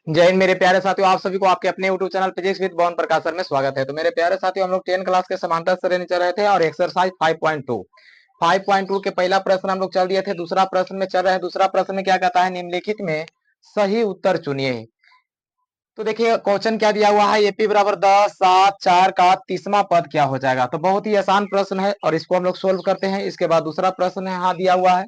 जय हिंद मेरे प्यारे साथियों, आप सभी को आपके अपने YouTube channel physics with Bon Prakash sir में स्वागत है। तो मेरे प्यारे साथियों, हम लोग 10 क्लास के समांतर श्रेणी चल रहे थे और एक्सरसाइज 5.2 के पहला प्रश्न हम लोग चल दिए थे। दूसरा प्रश्न में चल रहे हैं। दूसरा प्रश्न में क्या कहता है, निम्नलिखित में सही उत्तर चुनिए। तो देखिए क्वेश्चन क्या दिया हुआ है, एपी बराबर 10 7 4 का 30वां पद क्या हो जाएगा। तो बहुत ही आसान प्रश्न है और इसको हम लोग सोल्व करते हैं। इसके बाद दूसरा प्रश्न यहाँ दिया हुआ है।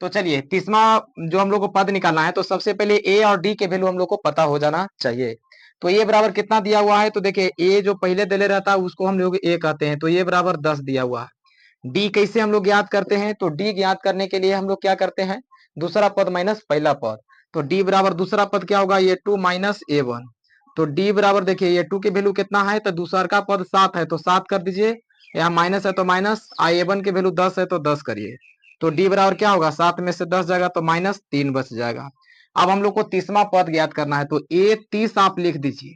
तो चलिए 30वां जो हम लोग को पद निकालना है, तो सबसे पहले ए और डी के वैल्यू हम लोग को पता हो जाना चाहिए। तो ए बराबर कितना दिया हुआ है, तो देखिए ए जो पहले दिले रहता है उसको हम लोग ए कहते हैं। तो ए बराबर 10 दिया हुआ है। डी कैसे हम लोग ज्ञात करते हैं, तो डी ज्ञात करने के लिए हम लोग क्या करते हैं, दूसरा पद माइनस पहला पद। तो डी बराबर दूसरा पद क्या होगा, A two minus A one. तो डी बराबर देखिए ए टू की वैल्यू कितना है, तो दूसरा का पद 7 है तो 7 कर दीजिए, यहाँ माइनस है तो माइनस, ए वन की वैल्यू 10 है तो 10 करिए। तो डी बराबर क्या होगा, 7 में से 10 जाएगा तो माइनस 3 बच जाएगा। अब हम लोग को 30वां पद ज्ञात करना है, तो ए 30 आप लिख दीजिए।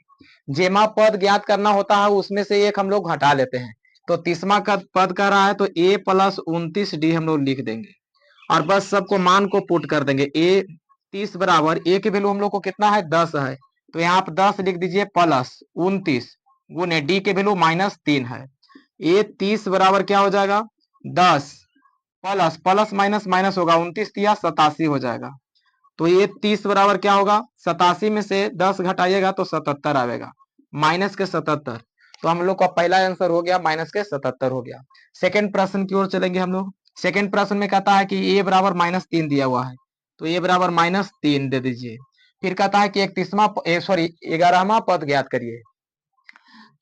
जेमा पद ज्ञात करना होता है उसमें से एक हम लोग हटा लेते हैं। तो 30वां का पद कर रहा है तो ए प्लस 29 डी हम लोग लिख देंगे और बस सबको मान को पुट कर देंगे। ए 30 बराबर ए की वैल्यू हम लोग को कितना है, 10 है। तो यहाँ आप 10 लिख दीजिए प्लस 29 गुने डी के वैल्यू माइनस 3 है। ए 30 बराबर क्या हो जाएगा, 10 प्लस प्लस माइनस माइनस होगा, 29 दिया 87 हो जाएगा। तो ये 30 बराबर क्या होगा, 87 में से 10 घटाइएगा तो 77 आएगा, माइनस के 77। तो हम लोग का पहला आंसर हो गया माइनस के 77 हो गया। सेकंड प्रश्न की ओर चलेंगे हम लोग। सेकंड प्रश्न में कहता है कि ए बराबर माइनस 3 दिया हुआ है। तो ए बराबर माइनस 3 दे दीजिए। फिर कहता है कि 11वां पद ज्ञात करिए।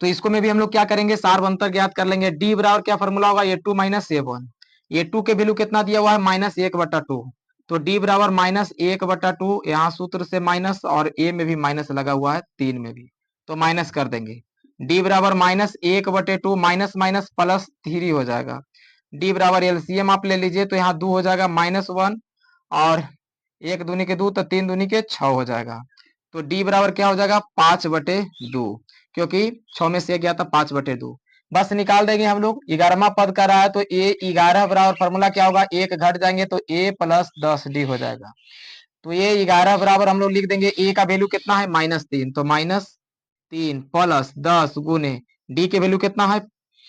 तो इसको में भी हम लोग क्या करेंगे, सार अंतर ज्ञात कर लेंगे। डी बराबर क्या फॉर्मूला होगा, A two minus A one. A two के वैल्यू कितना दिया हुआ है, माइनस 1/2। तो डी बराबर माइनस 1/2, यहाँ सूत्र से माइनस और ए में भी माइनस लगा हुआ है, 3 में भी, तो माइनस कर देंगे। डी बराबर माइनस 1/2 माइनस माइनस प्लस 3 हो जाएगा। डी बराबर एलसीएम आप ले लीजिए, तो यहाँ 2 हो जाएगा -1 और 1 दूनी के 2 तो 3 दूनी के 6 हो जाएगा। तो डी बराबर क्या हो जाएगा, 5/2, क्योंकि 6 में से गया था 5/2। बस निकाल देंगे हम लोग। 11वां पद का रहा है तो ए 11 बराबर फॉर्मूला क्या होगा, एक घट जाएंगे तो ए प्लस 10 डी हो जाएगा। तो ये 11 बराबर हम लोग लिख देंगे, ए का वैल्यू कितना है -3, तो -3 प्लस 10 गुने डी के वैल्यू कितना है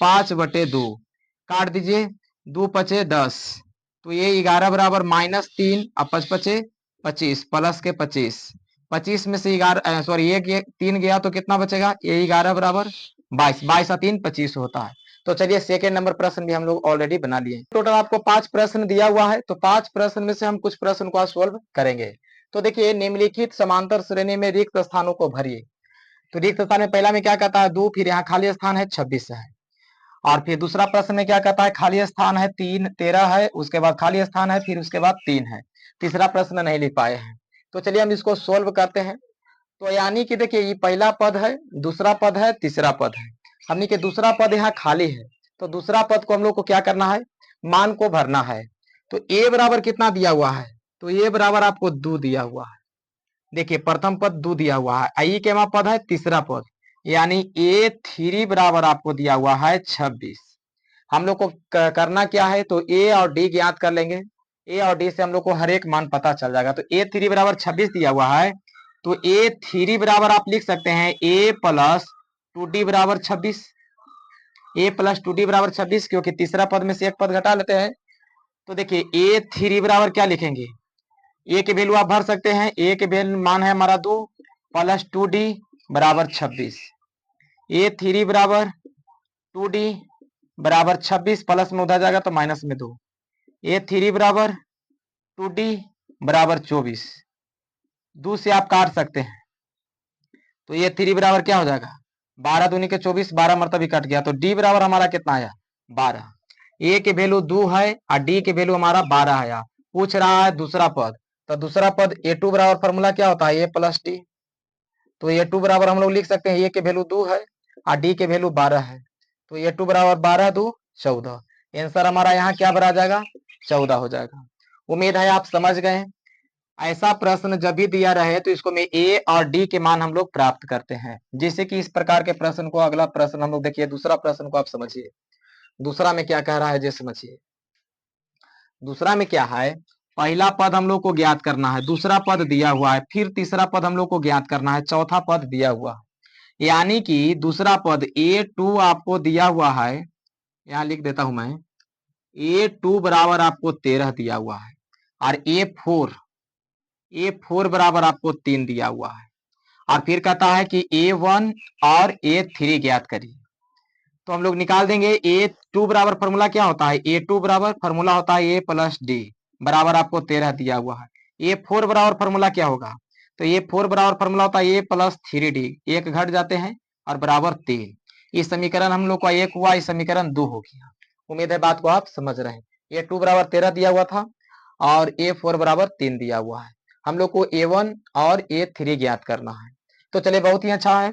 5/2, काट दीजिए, 2 पचे 10। तो ये 11 बराबर -3 और 5 पचे 25 प्लस के 25, 25 में से 11 सॉरी ये 3 गया तो कितना बचेगा, ये 11 बराबर 22, 22 और 3 25 होता है। तो चलिए सेकेंड नंबर प्रश्न भी हम लोग ऑलरेडी बना लिए। टोटल आपको 5 प्रश्न दिया हुआ है, तो 5 प्रश्न में से हम कुछ प्रश्न को सोल्व करेंगे। तो देखिए निम्नलिखित समांतर श्रेणी में रिक्त स्थानों को भरिए। तो रिक्त स्थान में पहला में क्या कहता है 2, फिर यहाँ खाली स्थान है 26 है। और फिर दूसरा प्रश्न में क्या कहता है, खाली स्थान है 3 13 है, उसके बाद खाली स्थान है, फिर उसके बाद 3 है। तीसरा प्रश्न नहीं लिख पाए हैं। तो चलिए हम इसको सोल्व करते हैं। तो यानी कि देखिए ये पहला पद है, दूसरा पद है, तीसरा पद है। हमने के दूसरा पद यहाँ खाली है, तो दूसरा पद को हम लोग को क्या करना है, मान को भरना है। तो ए बराबर कितना दिया हुआ है, तो ए बराबर आपको 2 दिया हुआ है। देखिए प्रथम पद 2 दिया हुआ है, आई के पद है तीसरा पद, यानी ए 3 बराबर आपको दिया हुआ है 26। हम लोग को करना क्या है, तो ए और डी ज्ञात कर लेंगे। ए और डी से हम लोग को हर एक मान पता चल जाएगा। तो ए 3 बराबर 26 दिया हुआ है, तो ए 3 बराबर आप लिख सकते हैं ए प्लस 2d बराबर 26। ए प्लस 2d बराबर 26, क्योंकि तीसरा पद में से एक पद घटा लेते हैं। तो देखिए ए 3 बराबर क्या लिखेंगे, ए के वैल्यू आप भर सकते हैं। ए के वैल्यू मान है हमारा 2 प्लस 2d बराबर 26। ए 3 बराबर 2d बराबर 26, प्लस में उधर जाएगा तो माइनस में 2। ए 3 बराबर 2d बराबर 24, 2 से आप काट सकते हैं। तो ये 3 बराबर क्या हो जाएगा, 12 दूनी के 24, 12 मरतबा कट गया। तो डी बराबर हमारा कितना आया, 12। ए के वैल्यू 2 है और डी के वैल्यू हमारा 12 आया। पूछ रहा है दूसरा पद, तो दूसरा पद ए टू बराबर फॉर्मूला क्या होता है, ए प्लस डी। तो ए टू बराबर हम लोग लिख सकते हैं, ए के वैल्यू 2 है और डी के वैल्यू 12 है। तो ए टू बराबर 12 2 14। आंसर हमारा यहाँ क्या बना जाएगा, 14 हो जाएगा। उम्मीद है आप समझ गए। ऐसा प्रश्न जब भी दिया रहे तो इसको में ए और डी के मान हम लोग प्राप्त करते हैं। जैसे कि इस प्रकार के प्रश्न को, अगला प्रश्न हम लोग देखिए, दूसरा प्रश्न को आप समझिए। दूसरा में क्या कह रहा है, जे समझिए। दूसरा में क्या है, पहला पद हम लोग को ज्ञात करना है, दूसरा पद दिया हुआ है, फिर तीसरा पद हम लोग को ज्ञात करना है, चौथा पद दिया हुआ है। यानी कि दूसरा पद a2 आपको दिया हुआ है, यहां लिख देता हूं मैं, a2 बराबर आपको 13 दिया हुआ है, और a4 बराबर आपको 3 दिया हुआ है। और फिर कहता है कि a1 और a3 ज्ञात करिए। तो हम लोग निकाल देंगे। a2 बराबर फॉर्मूला क्या होता है, a2 बराबर फॉर्मूला होता है a प्लस डी, बराबर आपको 13 दिया हुआ है। a4 बराबर फॉर्मूला क्या होगा, तो a4 बराबर फॉर्मूला होता है a प्लस 3d, एक घट जाते हैं और बराबर 3। इस समीकरण हम लोग का एक हुआ, इस समीकरण 2 हो गया। उम्मीद है बात को आप समझ रहे हैं। a2 बराबर 13 दिया हुआ था और a4 बराबर 3 दिया हुआ है। हम लोग को a1 और a3 ज्ञात करना है। तो चलिए, बहुत ही अच्छा है।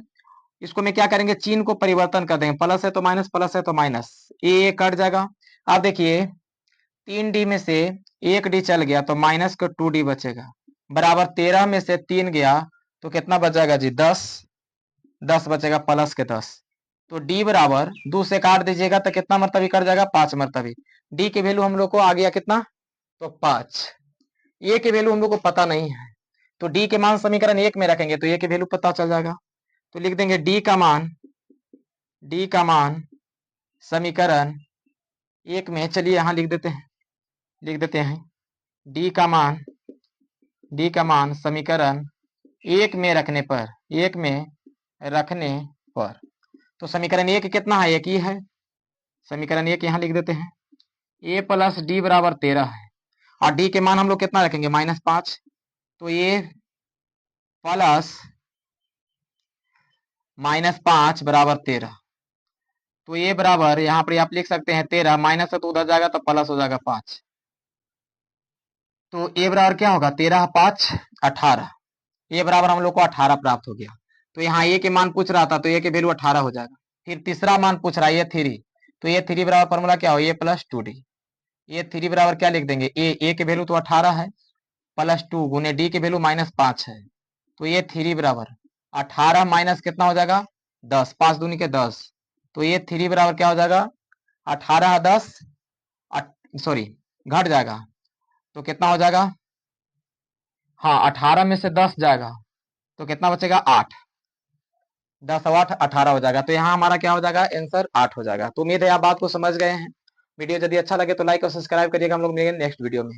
इसको में क्या करेंगे, चिन्ह को परिवर्तन कर देंगे, प्लस है तो माइनस, प्लस है तो माइनस, ए कट जाएगा। अब देखिए 3d में से 1d चल गया तो माइनस का 2d बचेगा, बराबर 13 में से 3 गया तो कितना बच जाएगा जी, 10, 10 बचेगा प्लस के 10। तो d बराबर 2 से काट दीजिएगा तो कितना मरतबी कट जाएगा, 5 मरतबी। d की वैल्यू हम लोग को आ गया कितना, तो 5। ए की वैल्यू हम लोग को पता नहीं है, तो d के मान समीकरण 1 में रखेंगे तो ए की वैल्यू पता चल जाएगा। तो लिख देंगे d का मान समीकरण 1 में, चलिए यहां लिख देते हैं d का मान समीकरण 1 में रखने पर, तो समीकरण 1 कितना है, 1 ही है। समीकरण 1 यहां लिख देते हैं, a प्लस डी बराबर 13 है, और d के मान हम लोग कितना रखेंगे, -5। तो a प्लस -5 बराबर 13। तो ये बराबर यहाँ पर आप लिख सकते हैं 13, माइनस है तो उधर जाएगा तो प्लस हो जाएगा 5। तो ए बराबर क्या होगा, 13 5 18, ए बराबर हम लोग को 18 प्राप्त हो गया। तो यहाँ ए के मान पूछ रहा था तो ए के वैल्यू 18 हो जाएगा। फिर तीसरा मान पूछ रहा है ए 3, तो ए 3 बराबर फॉर्मूला क्या हो, ए प्लस 2d। ए 3 बराबर क्या लिख देंगे, ए के वैल्यू तो 18 है, प्लस 2 गुने डी के वैल्यू -5 है। तो ए 3 बराबर 18 माइनस कितना हो जाएगा, 10, 5 दूनी के 10। तो ए 3 बराबर क्या हो जाएगा, 18 10, सॉरी घट जाएगा तो कितना हो जाएगा, हाँ 18 में से 10 जाएगा तो कितना बचेगा, 8, 10 और 8 18 हो जाएगा। तो यहाँ हमारा क्या हो जाएगा, आंसर 8 हो जाएगा। तो उम्मीद है आप बात को समझ गए हैं। वीडियो यदि अच्छा लगे तो लाइक और सब्सक्राइब करिएगा। हम लोग मिलेंगे नेक्स्ट वीडियो में।